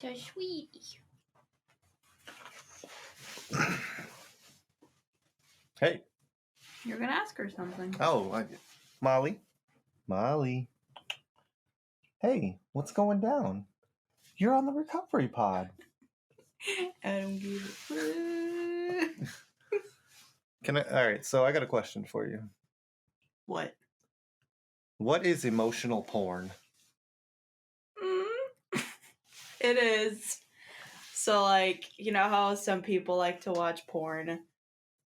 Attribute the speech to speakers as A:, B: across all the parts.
A: The sweetie.
B: Hey.
A: You're going to ask her something.
B: Oh, Molly. Hey, what's going down? You're on the recovery pod.
A: I don't give a fuck.
B: All right, so I got a question for you.
A: What?
B: What is emotional porn?
A: It is. So, like, you know how some people like to watch porn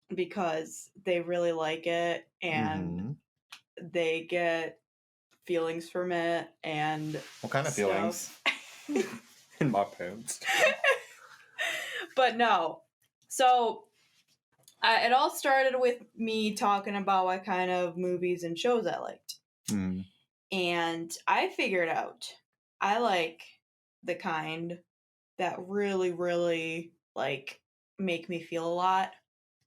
A: because they really like it and they get feelings from it and
B: what kind of feelings? In my pants.
A: But no. So, it all started with me talking about what kind of movies and shows I liked. And I figured out I like the kind that really, really, like, make me feel a lot.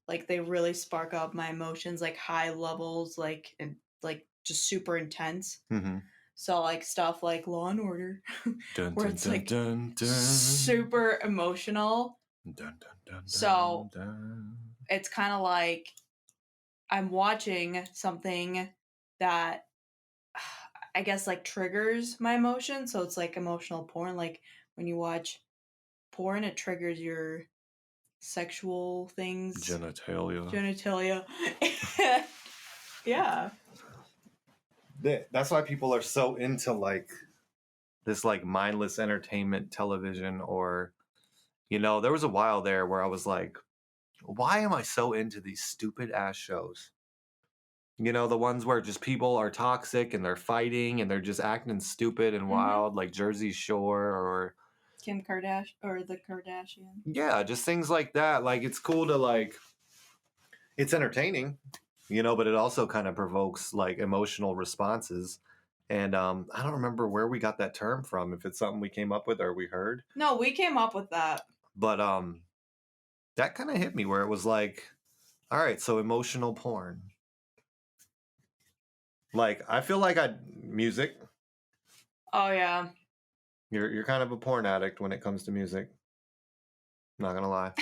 A: Like, they really spark up my emotions, like, high levels, like, and, like, just super intense. So, like, stuff like Law and Order, where it's, like, super emotional. So, it's kind of like I'm watching something that I guess, like, triggers my emotions. So it's like emotional porn. Like, when you watch porn, it triggers your sexual things. Genitalia. Yeah.
B: That's why people are so into, like, this, like, mindless entertainment television, or, you know, there was a while there where I was like, why am I so into these stupid ass shows? You know, the ones where just people are toxic and they're fighting and they're just acting stupid and wild, like Jersey Shore or
A: Kim Kardashian or the Kardashian.
B: Yeah, just things like that. Like, it's cool to, like, it's entertaining, you know, but it also kind of provokes, like, emotional responses. And I don't remember where we got that term from, if it's something we came up with or we heard.
A: No, we came up with that.
B: But that kind of hit me where it was like, all right, so emotional porn. Like, I feel like music.
A: Oh, yeah.
B: You're kind of a porn addict when it comes to music. Not gonna lie.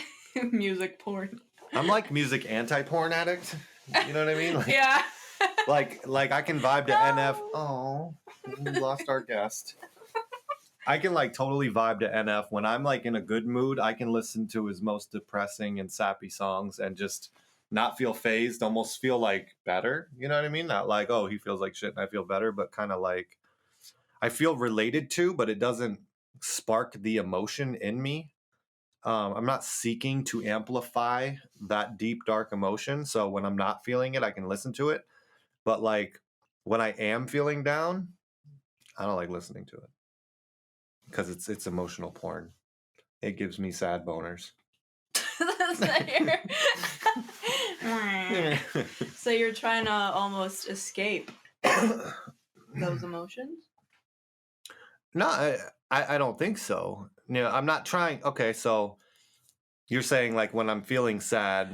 A: Music porn.
B: I'm like music anti-porn addict. You know what I mean? Like,
A: yeah.
B: like I can vibe to NF. Oh, we lost our guest. I can, like, totally vibe to NF when I'm, like, in a good mood. I can listen to his most depressing and sappy songs and just not feel phased, almost feel like better. You know what I mean? Not like, oh, he feels like shit and I feel better, but kind of like I feel related to, but it doesn't spark the emotion in me. I'm not seeking to amplify that deep, dark emotion. So when I'm not feeling it, I can listen to it. But, like, when I am feeling down, I don't like listening to it because it's emotional porn. It gives me sad boners.
A: So you're trying to almost escape those emotions?
B: No, I don't think so. You know, I'm not trying. Okay, so you're saying, like, when I'm feeling sad,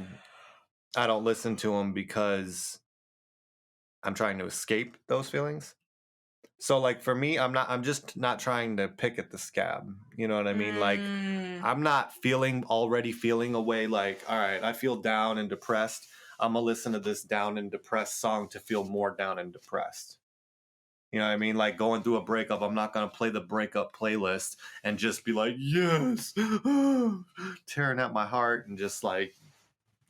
B: I don't listen to them because I'm trying to escape those feelings. So, like, for me, I'm just not trying to pick at the scab. You know what I mean? Like, I'm not already feeling a way, like, all right, I feel down and depressed. I'm going to listen to this down and depressed song to feel more down and depressed. You know what I mean? Like, going through a breakup, I'm not going to play the breakup playlist and just be like, yes, tearing at my heart and just, like,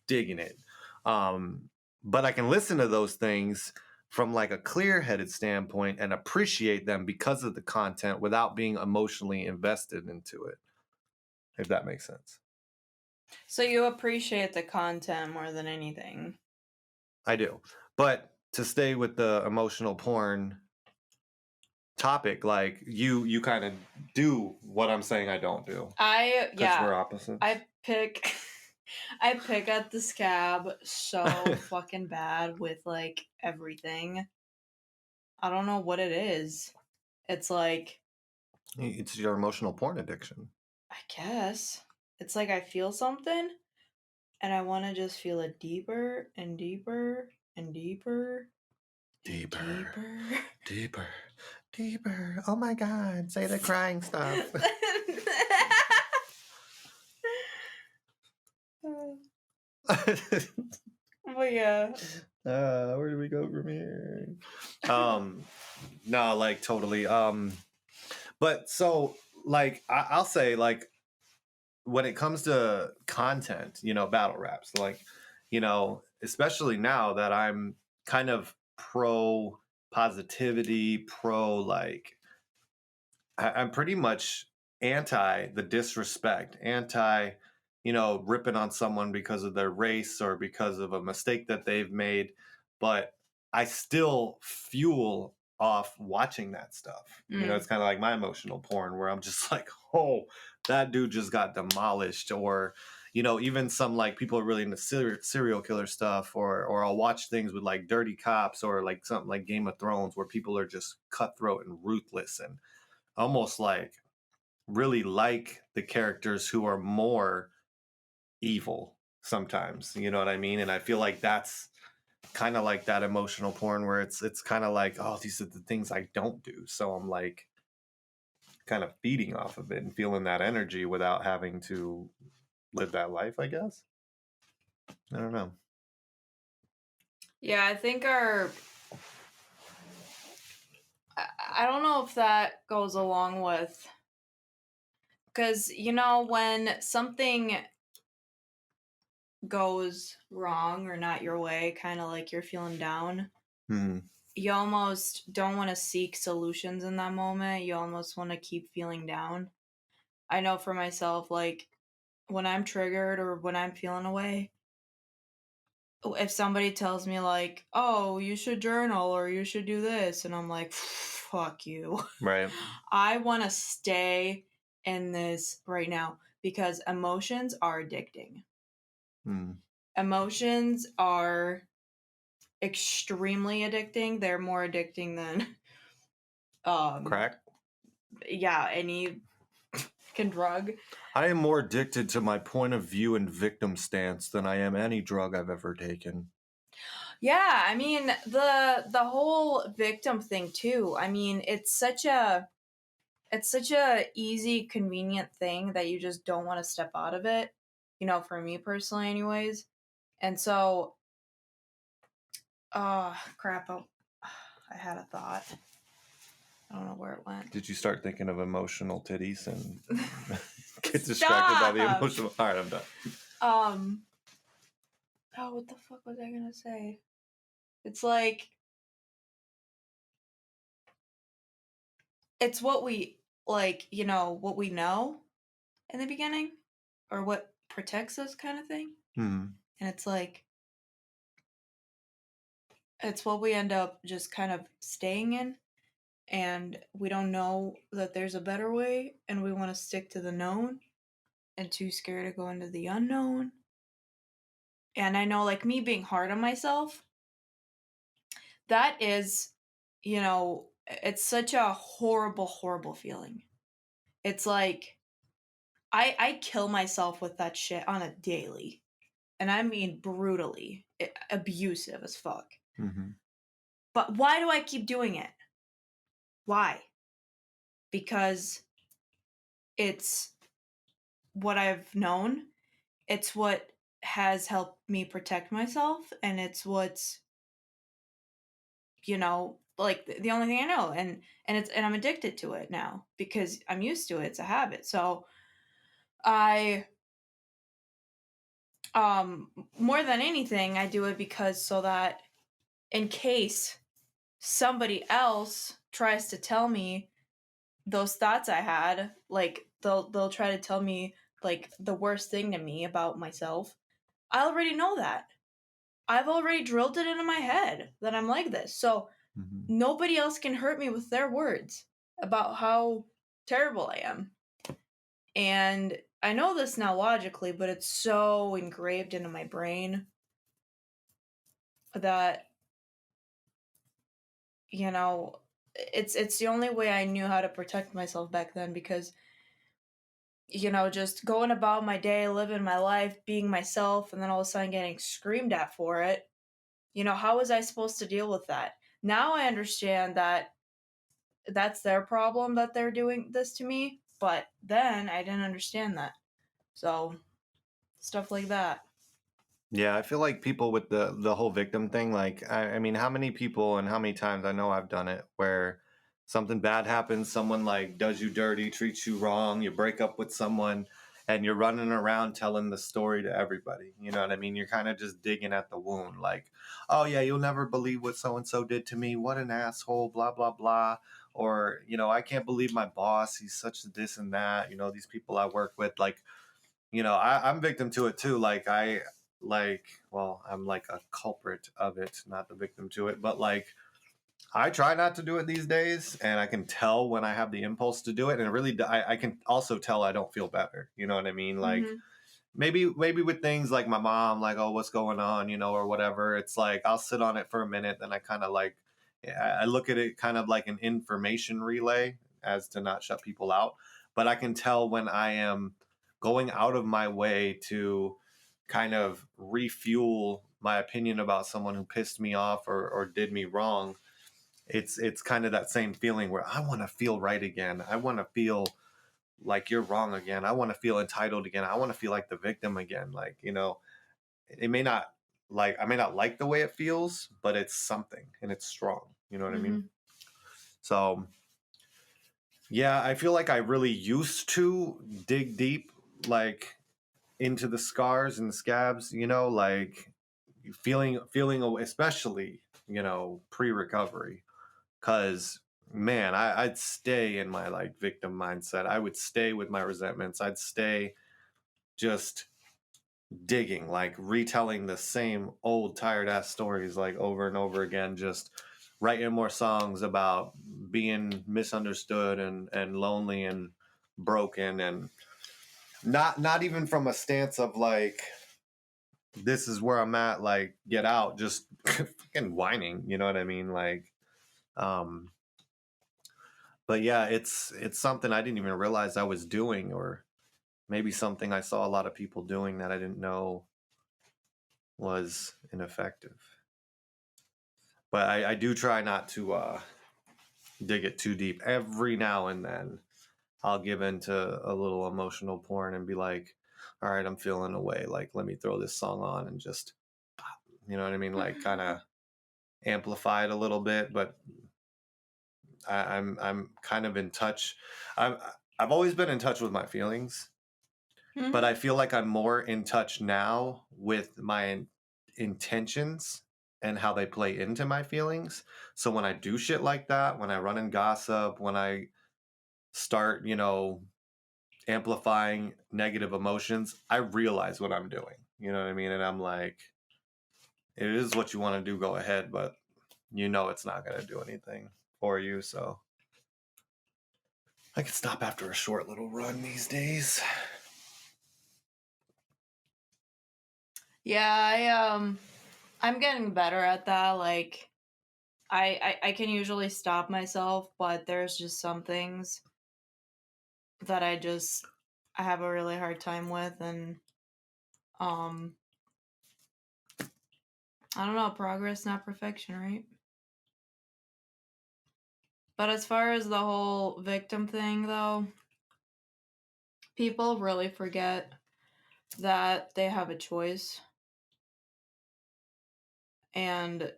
B: digging it. But I can listen to those things from, like, a clear-headed standpoint and appreciate them because of the content without being emotionally invested into it, if that makes sense.
A: So you appreciate the content more than anything?
B: I do. But to stay with the emotional porn topic, like, you kind of do what I'm saying I don't do. Because we're opposites.
A: I pick at the scab so fucking bad with, like, everything. I don't know what it is. It's like,
B: it's your emotional porn addiction.
A: I guess. It's like I feel something and I want to just feel it deeper and deeper and deeper.
B: Deeper. Oh my God, say the crying stuff.
A: But yeah.
B: Where do we go from here? No, like totally. But so like I'll say like when it comes to content, battle raps, like, especially now that I'm kind of pro positivity, pro like I'm pretty much anti the disrespect, anti, ripping on someone because of their race or because of a mistake that they've made. But I still fuel off watching that stuff. It's kind of like my emotional porn where I'm just like, oh, that dude just got demolished. Or, even some like people are really into serial killer stuff, or I'll watch things with like dirty cops or like something like Game of Thrones where people are just cutthroat and ruthless and almost like really like the characters who are more evil sometimes, you know what I mean? And I feel like that's kind of like that emotional porn where it's kind of like, oh, these are the things I don't do, so I'm like kind of feeding off of it and feeling that energy without having to live that life, I guess. I don't know.
A: Yeah, I think I don't know if that goes along with, because when something goes wrong or not your way, kind of like you're feeling down, you almost don't want to seek solutions in that moment. You almost want to keep feeling down. I know for myself, like when I'm triggered or when I'm feeling away, if somebody tells me like, oh, you should journal or you should do this, and I'm like, fuck you.
B: Right.
A: I want to stay in this right now because emotions are addicting. Emotions are extremely addicting. They're more addicting than
B: crack.
A: Yeah, any drug.
B: I am more addicted to my point of view and victim stance than I am any drug I've ever taken.
A: Yeah, I mean the whole victim thing too. I mean, it's such a easy, convenient thing that you just don't want to step out of it. For me personally, anyways. And so, crap! I had a thought. I don't know where it went.
B: Did you start thinking of emotional titties and get distracted by the emotional? All right, I'm done.
A: Oh, what the fuck was I gonna say? It's like, it's what we like, what we know in the beginning, or what protects us, kind of thing. And it's like, it's what we end up just kind of staying in, and we don't know that there's a better way, and we want to stick to the known and too scared to go into the unknown. And I know, like, me being hard on myself, that is, it's such a horrible, horrible feeling. It's like, I kill myself with that shit on a daily. And I mean brutally. Abusive as fuck. But why do I keep doing it? Why? Because it's what I've known. It's what has helped me protect myself. And it's what's, like the only thing I know. And I'm addicted to it now because I'm used to it. It's a habit. So I more than anything, I do it because so that in case somebody else tries to tell me those thoughts I had, like they'll try to tell me like the worst thing to me about myself, I already know that. I've already drilled it into my head that I'm like this. So nobody else can hurt me with their words about how terrible I am. And I know this now logically, but it's so engraved into my brain that it's the only way I knew how to protect myself back then, because just going about my day, living my life, being myself, and then all of a sudden getting screamed at for it, how was I supposed to deal with that? Now I understand that that's their problem that they're doing this to me, but then I didn't understand that. So stuff like that.
B: Yeah, I feel like people with the whole victim thing, like I mean, how many people and how many times I know I've done it where something bad happens, someone like does you dirty, treats you wrong, you break up with someone, and you're running around telling the story to everybody. You know what I mean? You're kind of just digging at the wound, like, oh yeah, you'll never believe what so and so did to me. What an asshole, blah blah blah. Or, I can't believe my boss, he's such this and that. These people I work with, like, I'm victim to it too. Well, I'm like a culprit of it, not the victim to it, but like I try not to do it these days, and I can tell when I have the impulse to do it, and it really, I can also tell I don't feel better. You know what I mean? Like maybe with things like my mom, like, oh, what's going on, or whatever. It's like I'll sit on it for a minute, then I kind of like, I look at it kind of like an information relay as to not shut people out, but I can tell when I am going out of my way to kind of refuel my opinion about someone who pissed me off or did me wrong. It's kind of that same feeling where I want to feel right again. I want to feel like you're wrong again. I want to feel entitled again. I want to feel like the victim again. Like, it may not, I may not like the way it feels, but it's something and it's strong. You know what I mean? So yeah, I feel like I really used to dig deep, like into the scars and the scabs, like feeling, especially, pre-recovery. Cause man, I'd stay in my like victim mindset. I would stay with my resentments. I'd stay just digging, like retelling the same old tired ass stories like over and over again, just writing more songs about being misunderstood and lonely and broken, and not even from a stance of like, this is where I'm at, like get out, just fucking whining, you know what I mean? Like, um but yeah, it's something I didn't even realize I was doing, or maybe something I saw a lot of people doing that I didn't know was ineffective. But I do try not to dig it too deep. Every now and then I'll give into a little emotional porn and be like, all right, I'm feeling away, like let me throw this song on and just, you know what I mean, like kind of amplify it a little bit. But I'm kind of in touch. I've always been in touch with my feelings, but I feel like I'm more in touch now with my intentions and how they play into my feelings. So when I do shit like that, when I run and gossip, when I start, amplifying negative emotions, I realize what I'm doing. You know what I mean? And I'm like, it is what you want to do, go ahead, but it's not going to do anything for you. So I can stop after a short little run these days.
A: Yeah, I'm getting better at that. Like I can usually stop myself, but there's just some things that I have a really hard time with, and I don't know, progress not perfection, right? But as far as the whole victim thing though, people really forget that they have a choice. And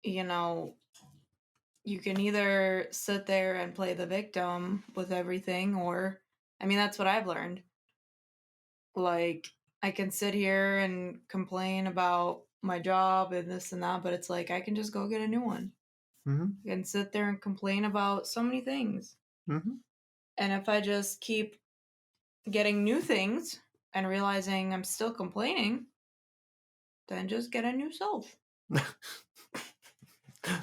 A: you can either sit there and play the victim with everything, or I mean, that's what I've learned. Like, I can sit here and complain about my job and this and that, but it's like I can just go get a new one. I can sit there and complain about so many things. And if I just keep getting new things and realizing I'm still complaining, then just get a new self.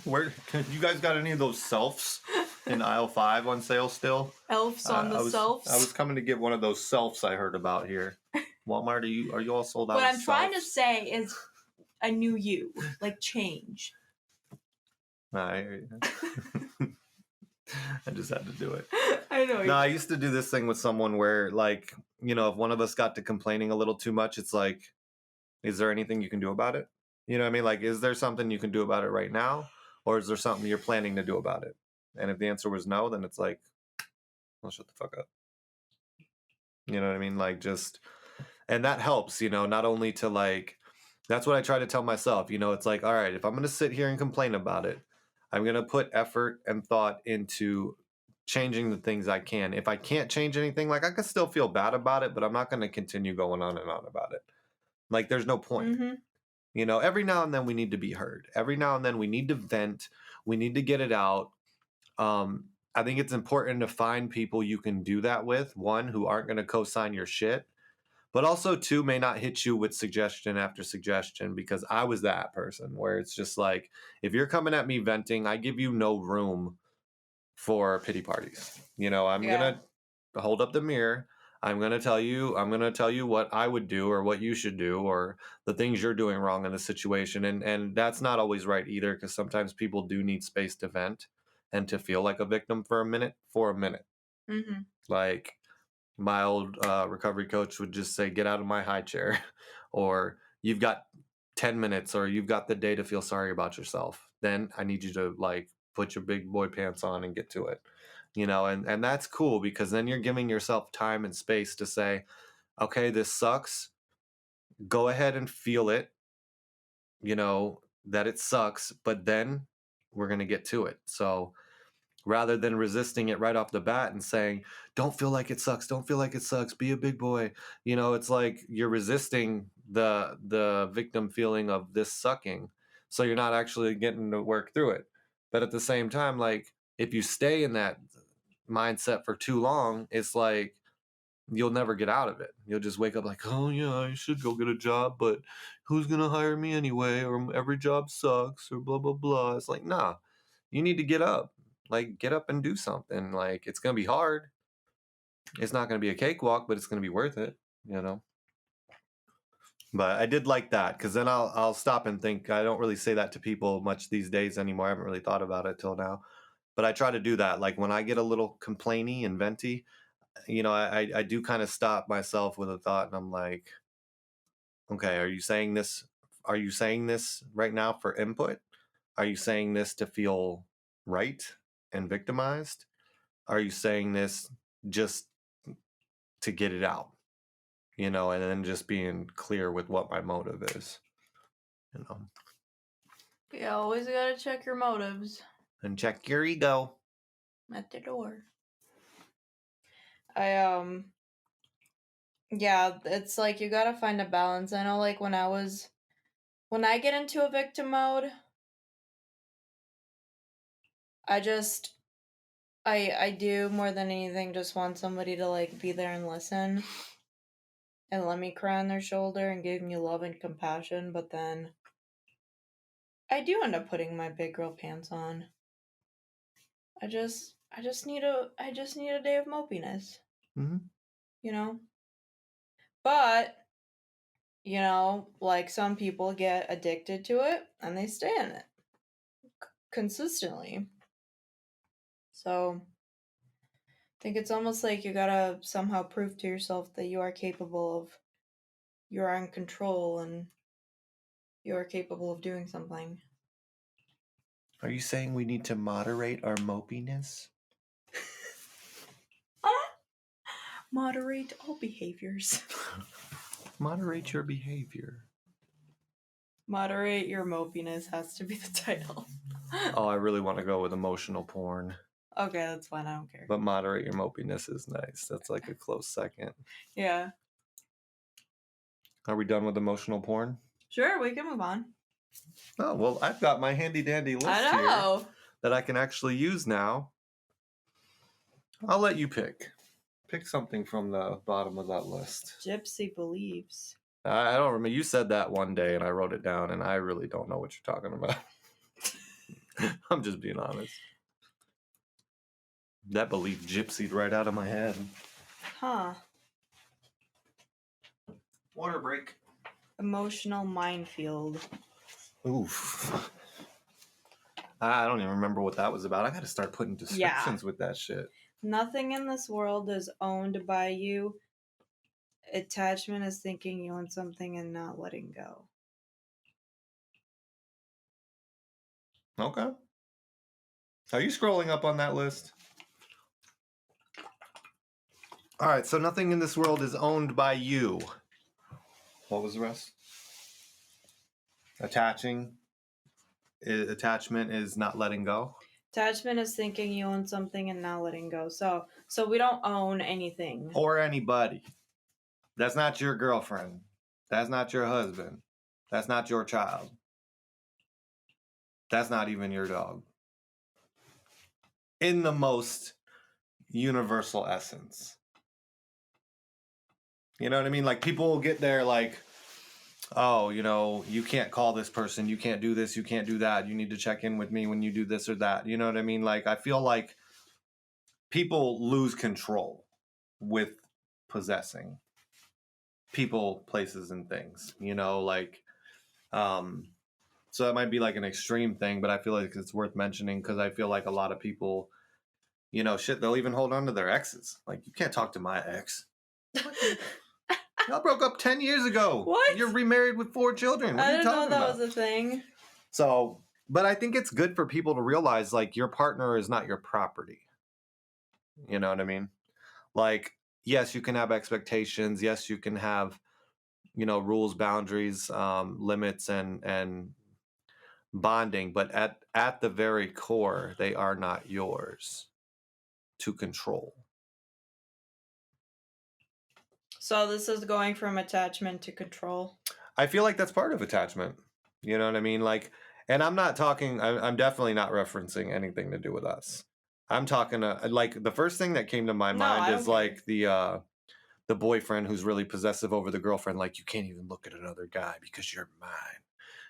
B: Where you guys got any of those selfs in aisle 5 on sale still?
A: Elves on the selfs.
B: I was coming to get one of those selfs I heard about here. Walmart, are you all sold out?
A: What I'm trying to say is a new you, like change.
B: I just had to do it.
A: I know.
B: No, I used to do this thing with someone where, like, if one of us got to complaining a little too much, it's like, is there anything you can do about it? You know what I mean? Like, is there something you can do about it right now? Or is there something you're planning to do about it? And if the answer was no, then it's like, well, shut the fuck up. You know what I mean? Like, just, and that helps, not only to like That's what I try to tell myself. It's like, all right, if I'm going to sit here and complain about it, I'm going to put effort and thought into changing the things I can. If I can't change anything, like I can still feel bad about it, but I'm not going to continue going on and on about it. Like there's no point. Every now and then we need to be heard. Every now and then we need to vent. We need to get it out. I think it's important to find people you can do that with. One, who aren't going to co-sign your shit, but also two, may not hit you with suggestion after suggestion, because I was that person where it's just like, if you're coming at me venting, I give you no room for pity parties. I'm going to hold up the mirror. I'm going to tell you what I would do or what you should do or the things you're doing wrong in the situation. And that's not always right either, because sometimes people do need space to vent and to feel like a victim for a minute. Like my old recovery coach would just say, get out of my high chair, or you've got 10 minutes, or you've got the day to feel sorry about yourself. Then I need you to like put your big boy pants on and get to it. And that's cool, because then you're giving yourself time and space to say, okay, this sucks. Go ahead and feel it, that it sucks, but then we're going to get to it. So rather than resisting it right off the bat and saying, don't feel like it sucks, be a big boy, it's like you're resisting the victim feeling of this sucking, so you're not actually getting to work through it. But at the same time, like, if you stay in that mindset for too long, it's like you'll never get out of it. You'll just wake up like, oh yeah, I should go get a job, but who's gonna hire me anyway, or every job sucks, or blah blah blah. It's like, nah, you need to get up. Like, get up and do something. Like, it's gonna be hard. It's not gonna be a cakewalk, but it's gonna be worth it, But I did like that, because then I'll stop and think. I don't really say that to people much these days anymore. I haven't really thought about it till now, but I try to do that. Like when I get a little complainy and venty, I do kind of stop myself with a thought, and I'm like, okay, are you saying this? Are you saying this right now for input? Are you saying this to feel right and victimized? Are you saying this just to get it out? And then just being clear with what my motive is.
A: Yeah, always gotta check your motives.
B: And check your ego
A: at the door. Yeah, it's like you gotta find a balance. I know, like, when I get into a victim mode, I do more than anything just want somebody to, like, be there and listen and let me cry on their shoulder and give me love and compassion, but then I do end up putting my big girl pants on. I just need a day of mopiness. But like, some people get addicted to it and they stay in it consistently. So I think it's almost like you gotta somehow prove to yourself that you are capable of, you are in control, and you are capable of doing something.
B: Are you saying we need to moderate our mopiness?
A: Moderate all behaviors.
B: Moderate your behavior.
A: Moderate your mopiness has to be the title.
B: Oh, I really want to go with emotional porn.
A: Okay, that's fine. I don't care.
B: But moderate your mopiness is nice. That's like a close second.
A: Yeah.
B: Are we done with emotional porn?
A: Sure, we can move on.
B: Oh, well, I've got my handy dandy list here that I can actually use now. I'll let you pick. Pick something from the bottom of that list.
A: Gypsy believes.
B: I don't remember. You said that one day and I wrote it down, and I really don't know what you're talking about. I'm just being honest. That belief gypsied right out of my head.
A: Huh.
B: Water break.
A: Emotional minefield.
B: Oof. I don't even remember what that was about. I gotta start putting descriptions with that shit.
A: Nothing in this world is owned by you. Attachment is thinking you own something and not letting go.
B: Okay. Are you scrolling up on that list? All right, so nothing in this world is owned by you. What was the rest? Attachment is not letting go.
A: Attachment is thinking you own something and not letting go. So we don't own anything.
B: Or anybody. That's not your girlfriend. That's not your husband. That's not your child. That's not even your dog. In the most universal essence. You know what I mean? Like, people will get there like, oh, you know, you can't call this person. You can't do this. You can't do that. You need to check in with me when you do this or that. You know what I mean? Like, I feel like people lose control with possessing people, places, and things, you know, like, so that might be like an extreme thing, but I feel like it's worth mentioning because I feel like a lot of people, you know, shit, they'll even hold on to their exes. Like, you can't talk to my ex. Y'all broke up 10 years ago.
A: What?
B: You're remarried with 4 children. What are you talking about?
A: I didn't know that was a thing.
B: So, but I think it's good for people to realize, like, your partner is not your property. You know what I mean? Like, yes, you can have expectations. Yes, you can have, you know, rules, boundaries, limits, and bonding. But at the very core, they are not yours to control.
A: So this is going from attachment to control.
B: I feel like that's part of attachment. You know what I mean? Like, and I'm not talking, I'm definitely not referencing anything to do with us. I'm talking like, the first thing that came to my mind is like the boyfriend who's really possessive over the girlfriend. Like, you can't even look at another guy because you're mine.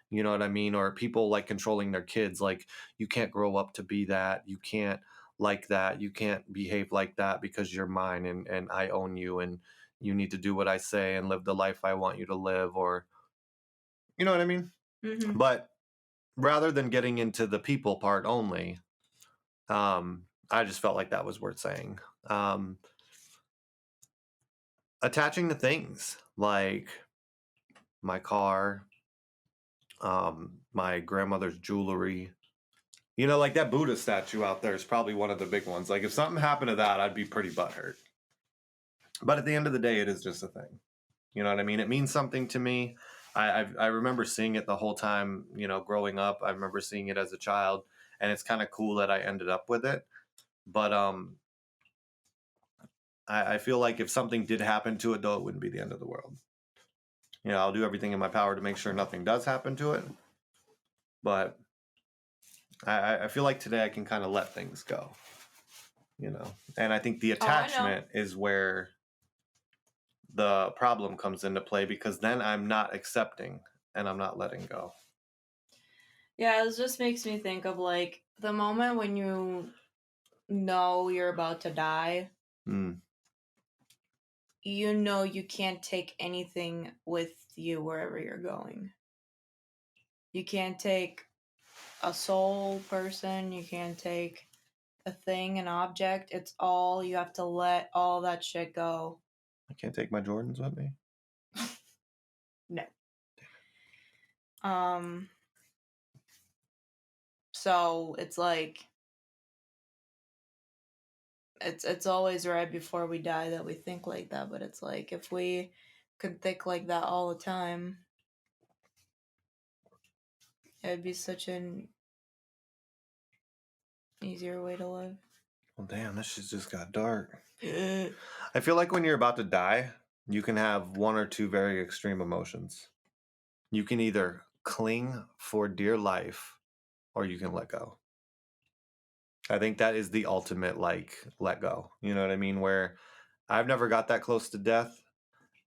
B: You know what I mean? Or people like controlling their kids. Like, you can't grow up to be that. You can't like that. You can't behave like that because you're mine and I own you and you need to do what I say and live the life I want you to live. Or, you know what I mean?
A: Mm-hmm.
B: But rather than getting into the people part only, I just felt like that was worth saying. Attaching to things like my car, my grandmother's jewelry, you know, like that Buddha statue out there is probably one of the big ones. Like, if something happened to that, I'd be pretty butthurt. But at the end of the day, it is just a thing. You know what I mean? It means something to me. I remember seeing it the whole time, you know, growing up. I remember seeing it as a child, and it's kind of cool that I ended up with it. But I feel like if something did happen to it, though, it wouldn't be the end of the world. You know, I'll do everything in my power to make sure nothing does happen to it. But I feel like today I can kind of let things go, you know. And I think the attachment is where the problem comes into play, because then I'm not accepting and I'm not letting go.
A: Yeah, it just makes me think of like the moment when you know you're about to die. You know you can't take anything with you wherever you're going. You can't take a soul person. You can't take a thing, an object. It's all, you have to let all that shit go.
B: I can't take my Jordans with me?
A: No. So it's like, it's always right before we die that we think like that, but it's like, if we could think like that all the time, it'd be such an easier way to live.
B: Well, damn, this shit just got dark. I feel like when you're about to die, you can have one or two very extreme emotions. You can either cling for dear life or you can let go. I think that is the ultimate, like, let go. You know what I mean? Where I've never got that close to death,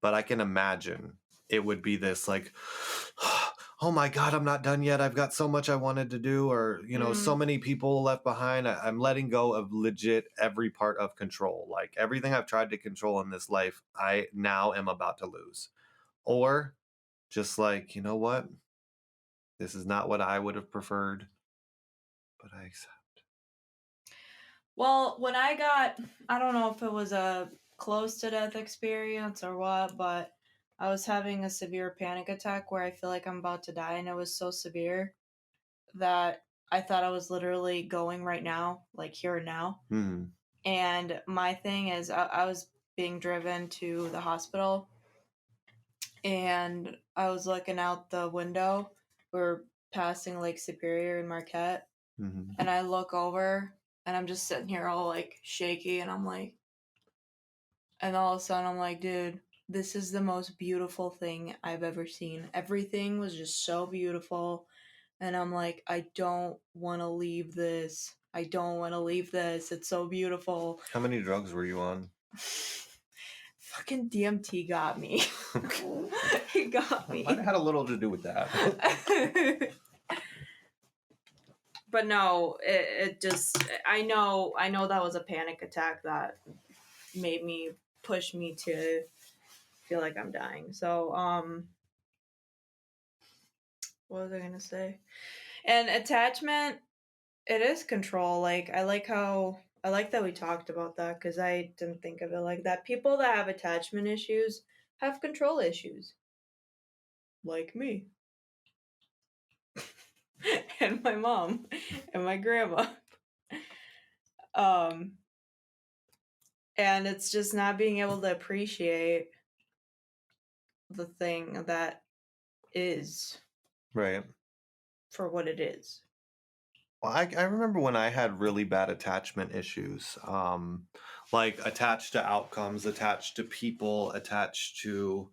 B: but I can imagine it would be this like, oh my God, I'm not done yet. I've got so much I wanted to do, or, you know, so many people left behind. I'm letting go of legit every part of control. Like, everything I've tried to control in this life, I now am about to lose. Or just like, you know what? This is not what I would have preferred, but I accept.
A: Well, when I don't know if it was a close to death experience or what, but I was having a severe panic attack where I feel like I'm about to die, and it was so severe that I thought I was literally going right now, like here and now.
B: Mm-hmm.
A: And my thing is, I was being driven to the hospital, and I was looking out the window, we're passing Lake Superior and Marquette, and I look over and I'm just sitting here all like shaky, and I'm like, and all of a sudden I'm like, dude, this is the most beautiful thing I've ever seen. Everything was just so beautiful. And I'm like, I don't want to leave this. I don't want to leave this. It's so beautiful.
B: How many drugs were you on?
A: Fucking DMT got me. It got me.
B: Might have had a little to do with that.
A: But no, it just, I know that was a panic attack that made me, push me to feel like I'm dying. So, what was I gonna say? And attachment, it is control. Like, I like that we talked about that, because I didn't think of it like that. People that have attachment issues have control issues. Like me. And my mom. And my grandma. And it's just not being able to appreciate the thing that is.
B: Right.
A: For what it is.
B: Well, I remember when I had really bad attachment issues, like attached to outcomes, attached to people, attached to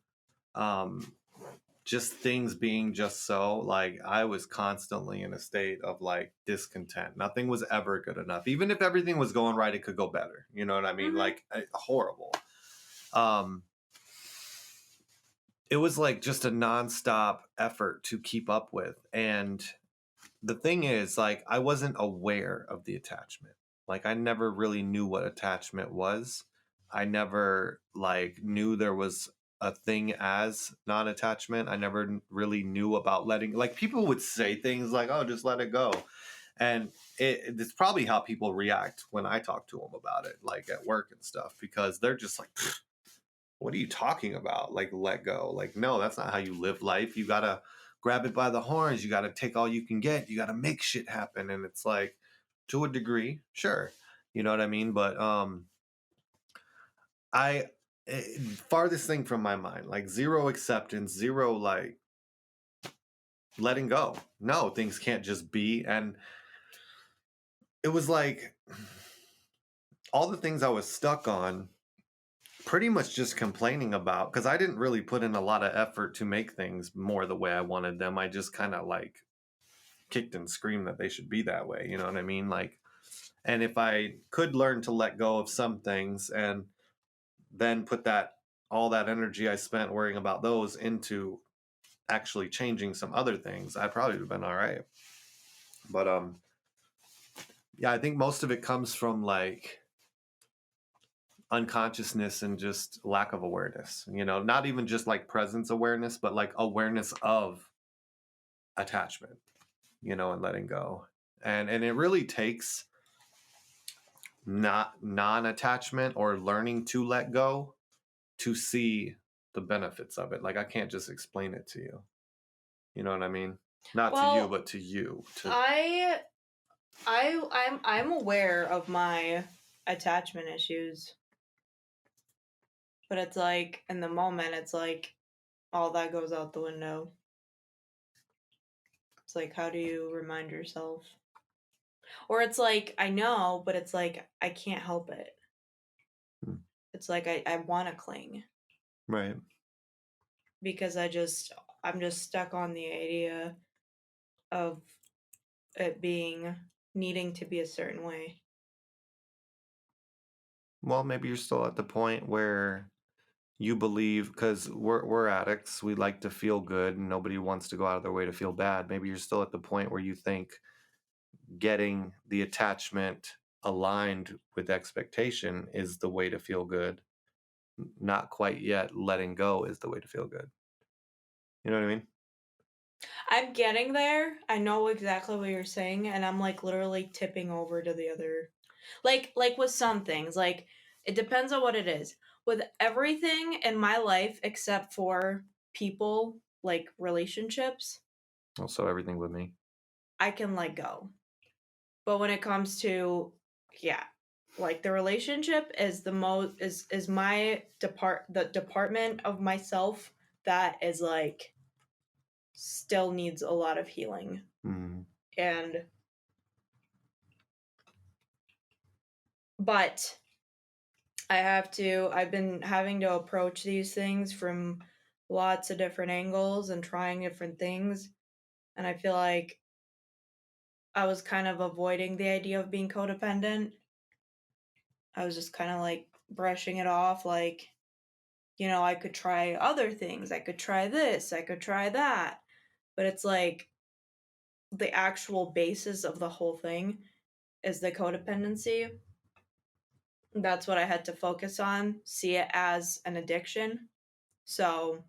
B: just things being just so. Like, I was constantly in a state of like discontent. Nothing was ever good enough. Even if everything was going right, it could go better. You know what I mean? Like, horrible. It was like just a nonstop effort to keep up with. And the thing is, like, I wasn't aware of the attachment. Like, I never really knew what attachment was. I never like knew there was a thing as non-attachment. I never really knew about letting, like, people would say things like, oh, just let it go. And it's probably how people react when I talk to them about it, like at work and stuff, because they're just like, what are you talking about? Like, let go. Like, no, that's not how you live life. You got to grab it by the horns. You got to take all you can get. You got to make shit happen. And it's like, to a degree, sure. You know what I mean? But farthest thing from my mind, like zero acceptance, zero like letting go. No, things can't just be. And it was like all the things I was stuck on, pretty much just complaining about, because I didn't really put in a lot of effort to make things more the way I wanted them. I just kind of like kicked and screamed that they should be that way. You know what I mean? Like, and if I could learn to let go of some things and then put all that energy I spent worrying about those into actually changing some other things, I probably would have been all right. But yeah, I think most of it comes from like unconsciousness and just lack of awareness, not even just like presence awareness, but like awareness of attachment, and letting go. And it really takes not non-attachment or learning to let go to see the benefits of it. Like, I can't just explain it to you. You know what I mean? Not to you, but to you.
A: I'm aware of my attachment issues. But it's like, in the moment, it's like, all that goes out the window. It's like, how do you remind yourself? Or it's like, I know, but it's like, I can't help it. It's like, I want to cling.
B: Right.
A: Because I'm just stuck on the idea of it needing to be a certain way.
B: Well, maybe you're still at the point where you believe, because we're addicts, we like to feel good and nobody wants to go out of their way to feel bad. Maybe you're still at the point where you think getting the attachment aligned with expectation is the way to feel good. Not quite yet letting go is the way to feel good. You know what I mean?
A: I'm getting there. I know exactly what you're saying, and I'm like literally tipping over to the other, like with some things, like it depends on what it is. With everything in my life except for people, like relationships,
B: Also, everything with me,
A: I can let go. But when it comes to, yeah, like the relationship is the most is my the department of myself that is like still needs a lot of healing. But I've been having to approach these things from lots of different angles and trying different things. And I feel like I was kind of avoiding the idea of being codependent. I was just kind of like brushing it off, like, I could try other things. I could try this. I could try that. But it's like the actual basis of the whole thing is the codependency. That's what I had to focus on, see it as an addiction. So,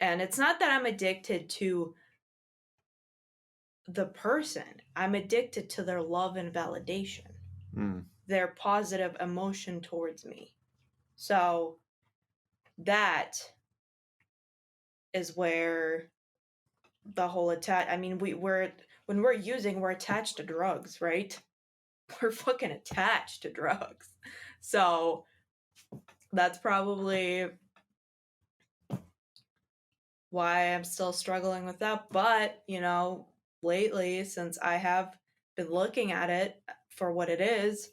A: and it's not that I'm addicted to the person, I'm addicted to their love and validation, their positive emotion towards me. So, that is where the whole when we're using, we're attached to drugs, right? We're fucking attached to drugs. So that's probably why I'm still struggling with that. But, lately, since I have been looking at it for what it is,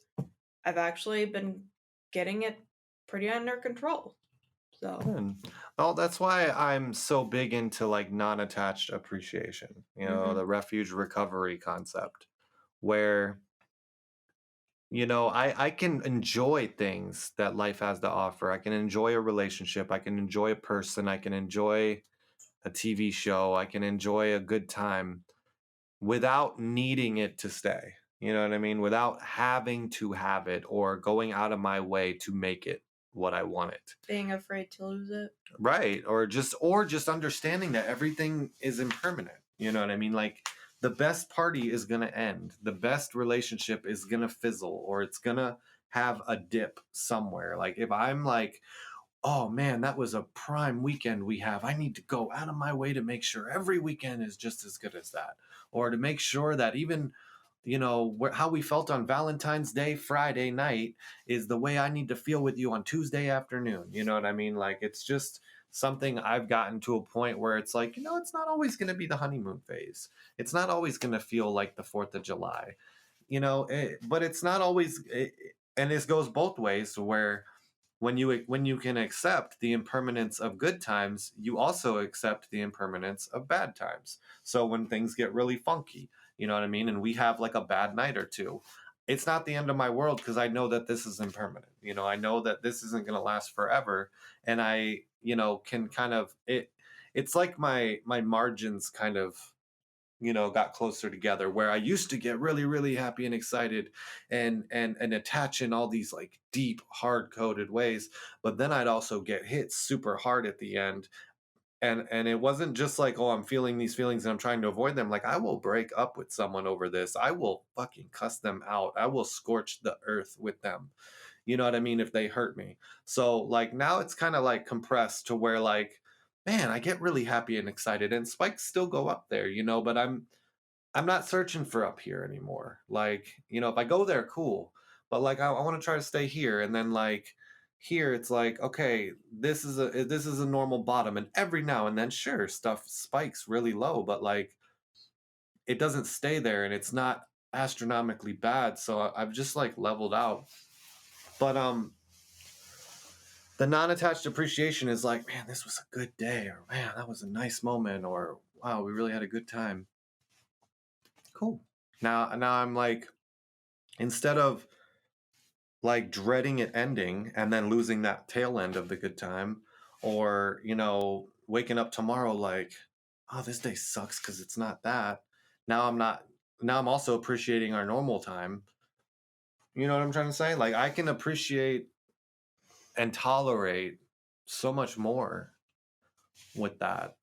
A: I've actually been getting it pretty under control. So,
B: well, that's why I'm so big into like non-attached appreciation, the refuge recovery concept, where I can enjoy things that life has to offer. I can enjoy a relationship. I can enjoy a person. I can enjoy a TV show. I can enjoy a good time without needing it to stay. You know what I mean? Without having to have it or going out of my way to make it what I want it.
A: Being afraid to lose it.
B: Right. Or just understanding that everything is impermanent. You know what I mean? Like, the best party is going to end. The best relationship is going to fizzle, or it's going to have a dip somewhere. Like, if I'm like, oh man, that was a prime weekend we have, I need to go out of my way to make sure every weekend is just as good as that. Or to make sure that even, how we felt on Valentine's Day, Friday night, is the way I need to feel with you on Tuesday afternoon. You know what I mean? Like, it's just something I've gotten to a point where it's like, it's not always going to be the honeymoon phase. It's not always going to feel like the 4th of July, but it's not always, and this goes both ways, where when you can accept the impermanence of good times, you also accept the impermanence of bad times. So when things get really funky, you know what I mean, and we have like a bad night or two, it's not the end of my world, because I know that this is impermanent. I know that this isn't going to last forever, and I can kind of it's like my margins kind of got closer together, where I used to get really, really happy and excited and attach in all these like deep, hard coded ways. But then I'd also get hit super hard at the end. And it wasn't just like, oh, I'm feeling these feelings and I'm trying to avoid them. Like, I will break up with someone over this. I will fucking cuss them out. I will scorch the earth with them. You know what I mean? If they hurt me. So like now it's kind of like compressed to where like, man, I get really happy and excited, and spikes still go up there, but I'm not searching for up here anymore. Like, if I go there, cool. But like, I want to try to stay here. And then like here, it's like, okay, this is a normal bottom. And every now and then, sure, stuff spikes really low, but like, it doesn't stay there, and it's not astronomically bad. So I've just like leveled out. But the non-attached appreciation is like, man, this was a good day, or man, that was a nice moment, or wow, we really had a good time. Cool. Now I'm like, instead of like dreading it ending and then losing that tail end of the good time, or waking up tomorrow like, oh, this day sucks because it's not that. Now I'm also appreciating our normal time. You know what I'm trying to say? Like, I can appreciate and tolerate so much more with that,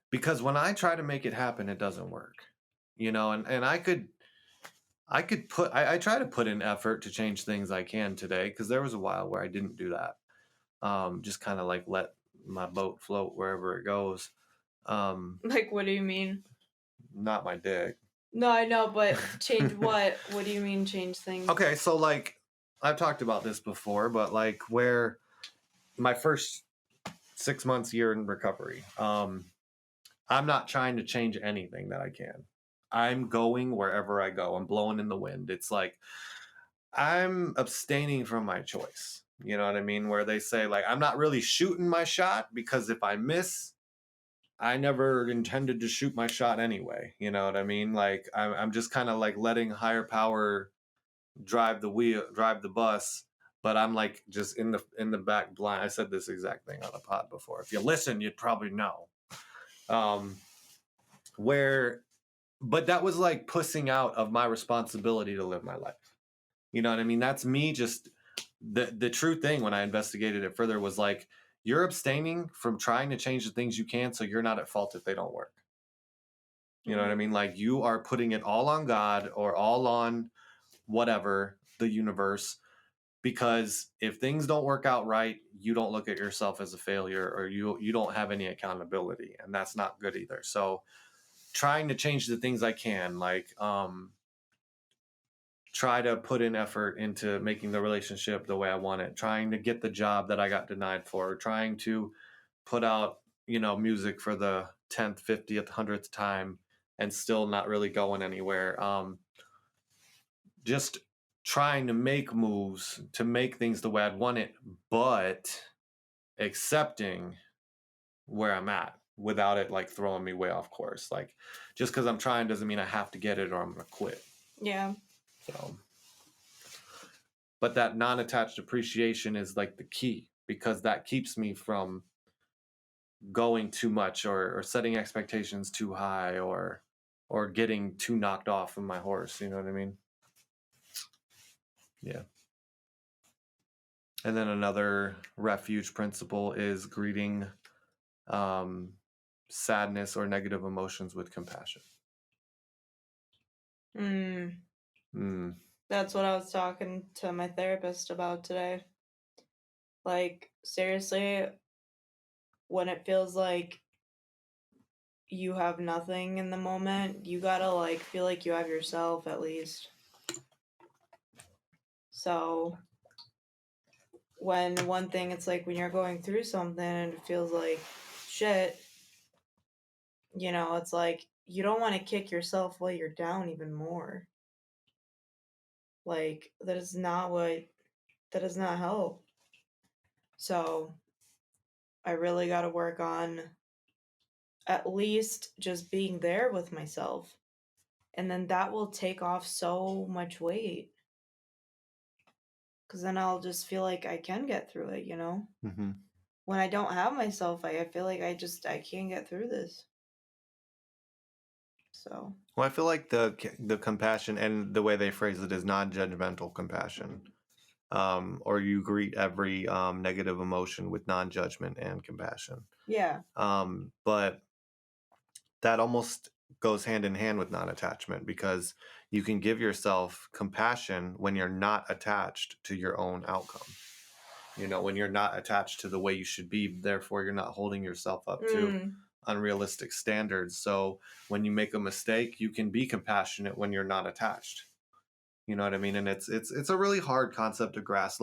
B: because when I try to make it happen, it doesn't work, and I try to put in effort to change things I can today, because there was a while where I didn't do that. Just kind of like let my boat float wherever it goes.
A: Like, what do you mean?
B: Not my dick.
A: No, I know, but change what? What do you mean change things?
B: Okay, so like, I've talked about this before, but like, where my first 6 months, year in recovery. I'm not trying to change anything that I can. I'm going wherever I go. I'm blowing in the wind. It's like I'm abstaining from my choice. You know what I mean? Where they say, like, I'm not really shooting my shot because if I miss, I never intended to shoot my shot anyway. You know what I mean? Like, I'm just kind of like letting higher power drive the bus. But I'm like just in the back blind. I said this exact thing on a pod before. If you listen, you'd probably know. But that was like pussing out of my responsibility to live my life. You know what I mean? That's me just the true thing when I investigated it further was like, you're abstaining from trying to change the things you can, so you're not at fault if they don't work. You know what I mean? Like, you are putting it all on God or all on whatever, the universe, because if things don't work out right, you don't look at yourself as a failure, or you don't have any accountability, and that's not good either. So trying to change the things I can, like try to put in effort into making the relationship the way I want it, trying to get the job that I got denied for, trying to put out, music for the 10th, 50th, 100th time and still not really going anywhere. Just trying to make moves to make things the way I'd want it, but accepting where I'm at without it like throwing me way off course. Like, just because I'm trying doesn't mean I have to get it or I'm going to quit.
A: Yeah.
B: So, but that non-attached appreciation is like the key, because that keeps me from going too much or setting expectations too high or getting too knocked off of my horse. You know what I mean? Yeah. And then another refuge principle is greeting sadness or negative emotions with compassion.
A: That's what I was talking to my therapist about today. Like, seriously, when it feels like you have nothing in the moment, you gotta like feel like you have yourself at least. So when one thing, it's like when you're going through something and it feels like shit, it's like you don't want to kick yourself while you're down even more. Like, that does not help. So I really got to work on at least just being there with myself. And then that will take off so much weight. Because then I'll just feel like I can get through it,
B: Mm-hmm.
A: When I don't have myself, I feel like I can't get through this. So.
B: Well, I feel like the compassion, and the way they phrase it, is non-judgmental compassion. Or you greet every negative emotion with non-judgment and compassion.
A: Yeah.
B: But that almost goes hand in hand with non-attachment, because you can give yourself compassion when you're not attached to your own outcome. When you're not attached to the way you should be, therefore you're not holding yourself up to unrealistic standards. So when you make a mistake, you can be compassionate when you're not attached. You know what I mean? And it's a really hard concept to grasp.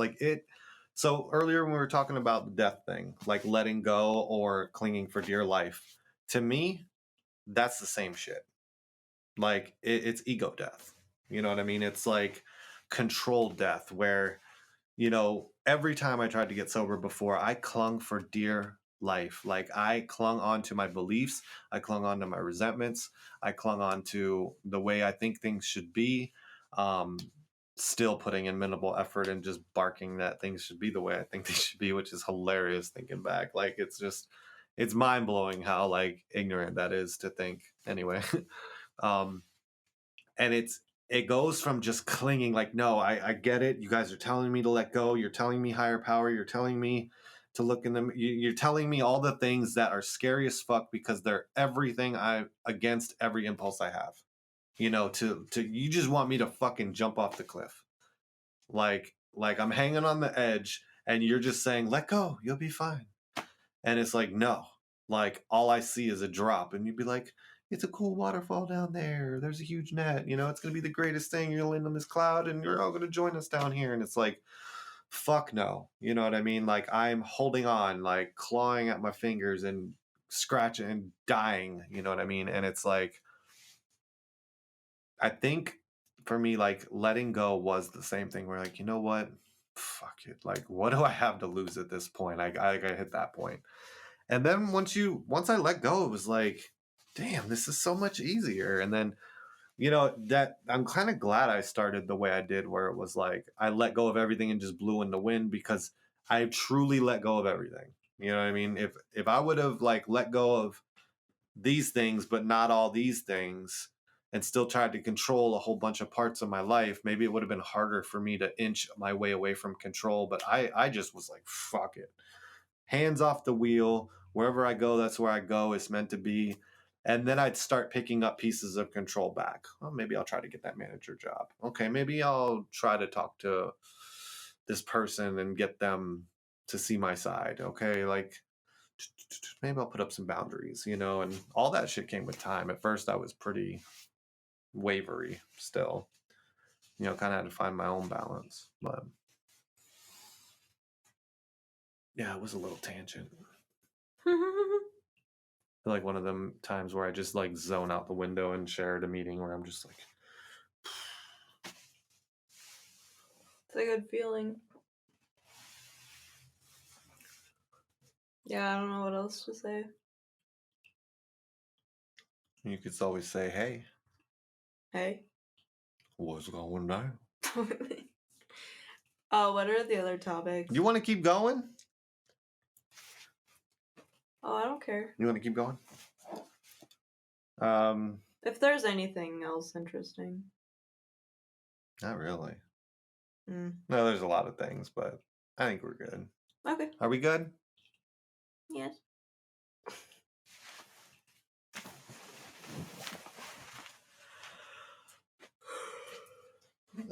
B: So earlier when we were talking about the death thing, like letting go or clinging for dear life, to me, that's the same shit. Like, it's ego death. You know what I mean? It's like controlled death, where, every time I tried to get sober before, I clung for dear life. Like, I clung on to my beliefs. I clung on to my resentments. I clung on to the way I think things should be. Still putting in minimal effort and just barking that things should be the way I think they should be, which is hilarious thinking back. Like, it's mind blowing how like ignorant that is to think anyway. And it goes from just clinging, like, no, I get it. You guys are telling me to let go. You're telling me higher power. You're telling me to look in them. You're telling me all the things that are scary as fuck, because they're everything against every impulse I have. To you just want me to fucking jump off the cliff. Like I'm hanging on the edge and you're just saying, let go, you'll be fine. And it's like, no, like all I see is a drop. And you'd be like, it's a cool waterfall down there. There's a huge net. It's going to be the greatest thing. You'll land on this cloud and you're all going to join us down here. And it's like, fuck no. You know what I mean? Like I'm holding on, like clawing at my fingers and scratching and dying. You know what I mean? And it's like, I think for me, like letting go was the same thing where like, you know what? Fuck it. Like, what do I have to lose at this point? I hit that point. And then once I let go, it was like, damn, this is so much easier. And then, that I'm kind of glad I started the way I did, where it was like, I let go of everything and just blew in the wind, because I truly let go of everything. You know what I mean? If I would have like let go of these things, but not all these things, and still tried to control a whole bunch of parts of my life, maybe it would have been harder for me to inch my way away from control. But I just was like, fuck it. Hands off the wheel. Wherever I go, that's where I go. It's meant to be. And then I'd start picking up pieces of control back. Well, maybe I'll try to get that manager job. Okay, maybe I'll try to talk to this person and get them to see my side. Okay, like maybe I'll put up some boundaries, and all that shit came with time. At first, I was pretty wavery still, kind of had to find my own balance. But yeah, it was a little tangent. Like one of them times where I just like zone out the window and share at a meeting where I'm just like,
A: it's a good feeling. Yeah, I don't know what else to say.
B: You could always say, hey.
A: Hey.
B: What's going down?
A: Oh, what are the other topics?
B: You want to keep going?
A: Oh, I don't care.
B: You want to keep going?
A: If there's anything else interesting.
B: Not really. No, there's a lot of things, but I think we're good.
A: Okay.
B: Are we good?
A: Yes.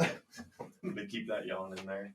B: I'm gonna keep that yawn in there.